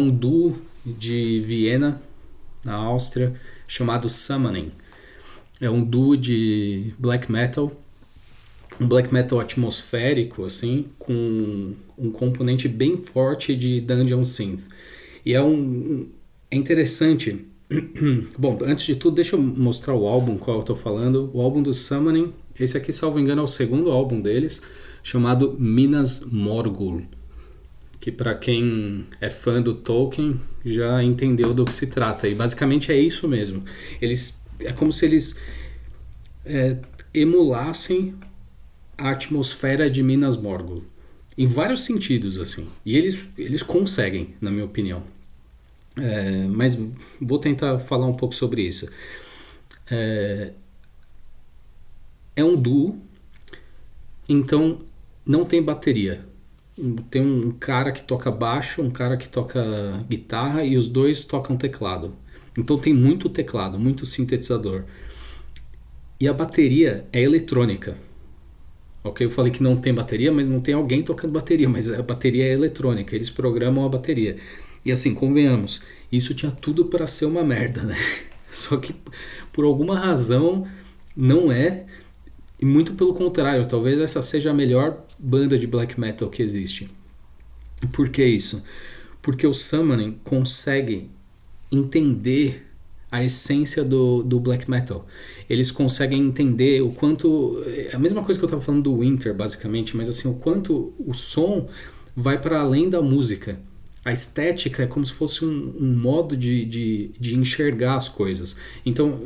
Um duo de Viena, na Áustria, chamado Summoning. É um duo de black metal, um black metal atmosférico, assim, com um componente bem forte de dungeon synth. E é interessante. Bom, antes de tudo, deixa eu mostrar o álbum qual eu tô falando. O álbum do Summoning, esse aqui, salvo engano, é o segundo álbum deles, chamado Minas Morgul, que para quem é fã do Tolkien já entendeu do que se trata. E basicamente é isso mesmo. É como se eles emulassem a atmosfera de Minas Morgul. Em vários sentidos, assim. E eles conseguem, na minha opinião. Mas vou tentar falar um pouco sobre isso. É um duo, então não tem bateria. Tem um cara que toca baixo, um cara que toca guitarra e os dois tocam teclado. Então tem muito teclado, muito sintetizador. E a bateria é eletrônica. Ok, eu falei que não tem bateria, mas não tem alguém tocando bateria, mas a bateria é eletrônica, eles programam a bateria. E assim, convenhamos, isso tinha tudo para ser uma merda, né? Só que por alguma razão não é, e muito pelo contrário, talvez essa seja a melhor banda de black metal que existe. Por que isso? Porque o Summoning consegue entender a essência do black metal. Eles conseguem entender o quanto... É a mesma coisa que eu estava falando do Winter, basicamente, mas assim, o quanto o som vai para além da música. A estética é como se fosse um modo de enxergar as coisas. Então,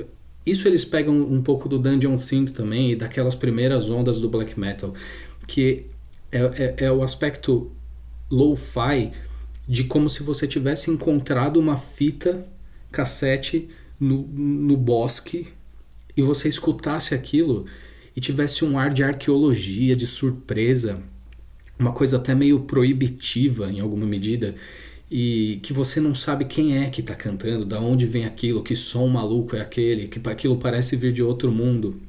isso eles pegam um pouco do Dungeon Synth também e daquelas primeiras ondas do black metal, que é o aspecto lo-fi de como se você tivesse encontrado uma fita cassete no bosque e você escutasse aquilo e tivesse um ar de arqueologia, de surpresa, uma coisa até meio proibitiva em alguma medida, e que você não sabe quem é que está cantando, da onde vem aquilo, que som maluco é aquele, que aquilo parece vir de outro mundo.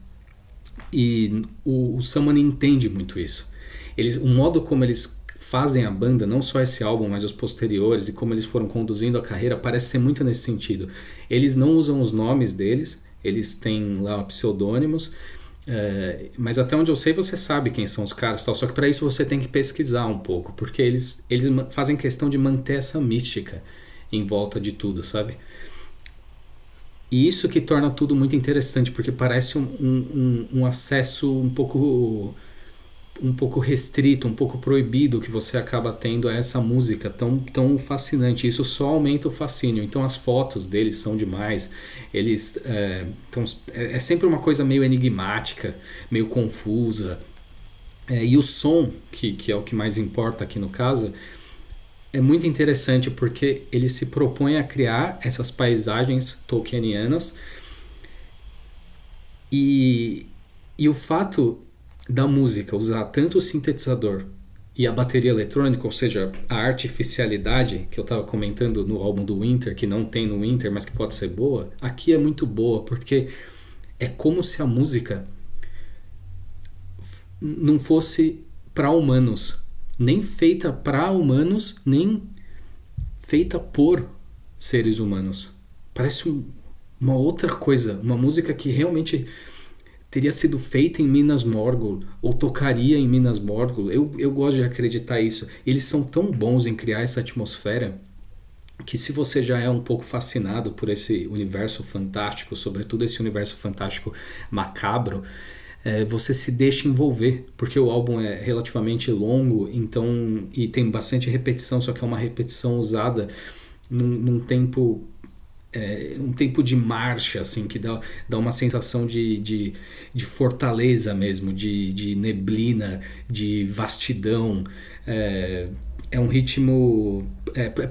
E o Summoning entende muito isso. O modo como eles fazem a banda, não só esse álbum, mas os posteriores, e como eles foram conduzindo a carreira, parece ser muito nesse sentido. Eles não usam os nomes deles, eles têm lá pseudônimos, mas até onde eu sei você sabe quem são os caras, tal. Só que para isso você tem que pesquisar um pouco, porque eles fazem questão de manter essa mística em volta de tudo, sabe? E isso que torna tudo muito interessante, porque parece um acesso um pouco restrito, um pouco proibido que você acaba tendo a essa música tão fascinante. Isso só aumenta o fascínio. Então as fotos deles são demais. Eles é sempre uma coisa meio enigmática, meio confusa. E o som, que é o que mais importa aqui no caso, é muito interessante porque ele se propõe a criar essas paisagens tolkienianas e o fato da música usar tanto o sintetizador e a bateria eletrônica, ou seja, a artificialidade que eu estava comentando no álbum do Winter, que não tem no Winter, mas que pode ser boa, aqui é muito boa, porque é como se a música não fosse para humanos, nem feita para humanos, nem feita por seres humanos. Parece uma outra coisa, uma música que realmente teria sido feita em Minas Morgul ou tocaria em Minas Morgul. Eu gosto de acreditar isso. Eles são tão bons em criar essa atmosfera que, se você já é um pouco fascinado por esse universo fantástico, sobretudo esse universo fantástico macabro, você se deixa envolver, porque o álbum é relativamente longo, então, e tem bastante repetição, só que é uma repetição usada num tempo um tempo de marcha, assim, que dá uma sensação de fortaleza mesmo, de neblina, de vastidão. É um ritmo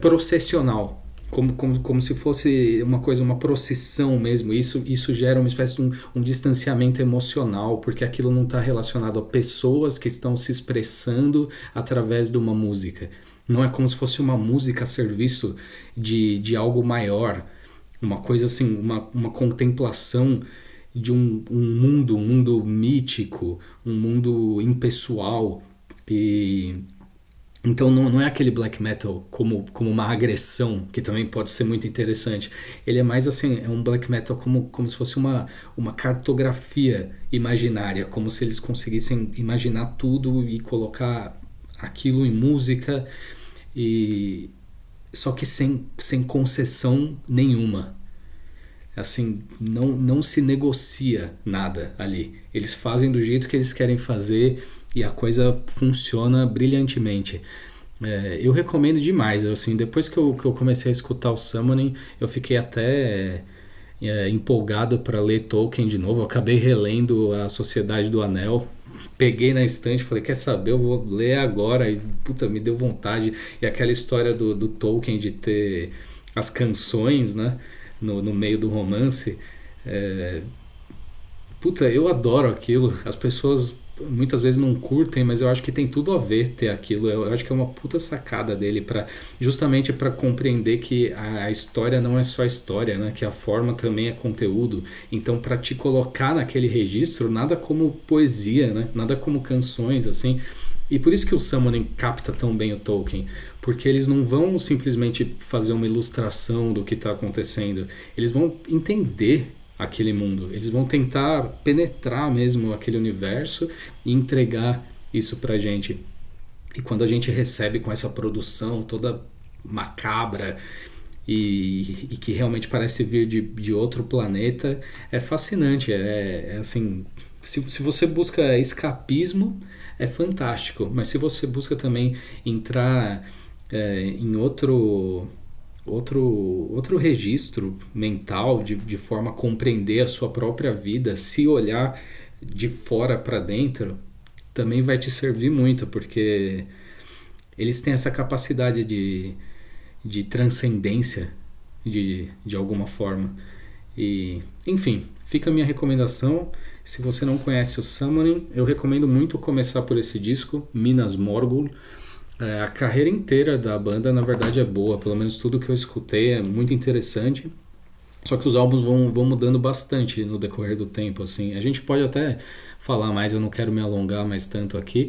processional, como se fosse uma coisa, uma procissão mesmo. Isso gera uma espécie de um distanciamento emocional, porque aquilo não está relacionado a pessoas que estão se expressando através de uma música. Não é como se fosse uma música a serviço de algo maior, uma coisa assim, uma contemplação de um mundo mítico, um mundo impessoal. Então não é aquele black metal como uma agressão, que também pode ser muito interessante. Ele é mais assim, é um black metal como se fosse uma cartografia imaginária, como se eles conseguissem imaginar tudo e colocar aquilo em música, e só que sem concessão nenhuma. Assim, não se negocia nada ali. Eles fazem do jeito que eles querem fazer e a coisa funciona brilhantemente. Eu recomendo demais. Assim, depois que eu comecei a escutar o Summoning, eu fiquei até empolgado para ler Tolkien de novo. Eu acabei relendo A Sociedade do Anel. Peguei na estante e falei, quer saber, eu vou ler agora. E, puta, me deu vontade. E aquela história do Tolkien de ter as canções, né? No meio do romance. É, puta, eu adoro aquilo. As pessoas muitas vezes não curtem, mas eu acho que tem tudo a ver ter aquilo. Eu acho que é uma puta sacada dele para justamente para compreender que a história não é só história, né? Que a forma também é conteúdo. Então, para te colocar naquele registro, nada como poesia, né? Nada como canções assim. E por isso que o Summoning capta tão bem o Tolkien, porque eles não vão simplesmente fazer uma ilustração do que está acontecendo, eles vão entender aquele mundo, eles vão tentar penetrar mesmo aquele universo e entregar isso pra gente. E quando a gente recebe com essa produção toda macabra e que realmente parece vir de outro planeta, é fascinante, é assim, se você busca escapismo, é fantástico, mas se você busca também entrar em outro registro mental de forma a compreender a sua própria vida, se olhar de fora para dentro, também vai te servir muito, porque eles têm essa capacidade de transcendência de alguma forma. E, enfim, fica a minha recomendação. Se você não conhece o Summoning, eu recomendo muito começar por esse disco, Minas Morgul. A carreira inteira da banda, na verdade, é boa. Pelo menos tudo que eu escutei é muito interessante. Só que os álbuns vão mudando bastante no decorrer do tempo, assim. A gente pode até falar mais, eu não quero me alongar mais tanto aqui.